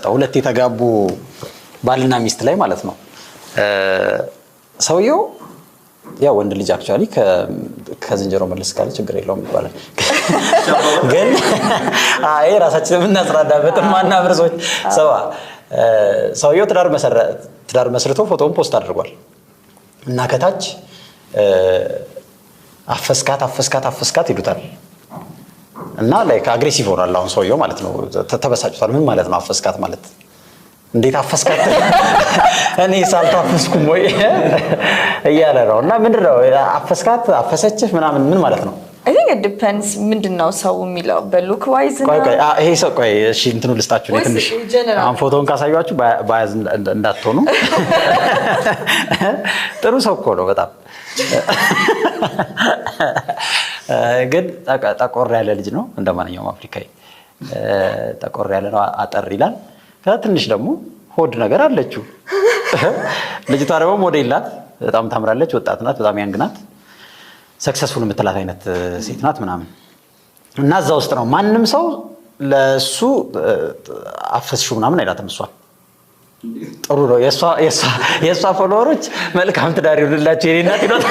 መጣው ሁለት የተጋቡ ባልና ሚስት ላይ ማለት ነው ሰውየው ያ ወንድ ልጅ አክቹአሊ ከዝንጀሮ መልስ ካለ ችግር የለውም ይባላል ግን አይ ራሳችንን እናስራዳበት ማናብር ሰዎች ሰውየው ትዳር መስርቶ ፎቶውን ፖስት አድርጓል እና ከታች አፈስካት ይሉታል እና ላይክ አግሬሲቭ ሆኗል አሁን ሰውየው ማለት ነው ተበሳጭቷል ምን ማለት ነው አፈስካት ማለት እንዴት አፈስካት እኔ ሳልታፈስኩም ወይ እያለ ነው እና ምንድነው አፈስካት አፈሰችህ ምናምን ምን ማለት ነው I think it depends ምንድነው ሰው የሚለው በሉክ ዋይዝ ነው ይሄ ሰው ቆይ እሺ እንትኑ ልስጣችሁ ነው ትንሽ አሁን ፎቶውን ካሳያችሁ ባያዝ እንዳትሆኑ ጥሩ ሰው እኮ ነው በጣም ግን ጠቆር ያለ ልጅ ነው እንደማንኛውም አፍሪካዊ ጠቆር ያለ ነው አጠር ይላል ከትንሽ ደግሞ ሆድ ነገር አለችው ልጅቷ ደግሞ ሞዴል ናት በጣም ታምራለች ወጣት ናት በጣም ያንግ ናት ሰክሰስፉል የምትላት አይነት ሴት ናት ምናምን እና እዛ ውስጥ ነው ማንንም ሰው ለሱ አፈስሹ ምናምን አይላትም እሷ ጥሩ ነው የሷ ፎሎወሮች መልካም ትዳር ይሁንላችሁ የኔ እናት ይሏት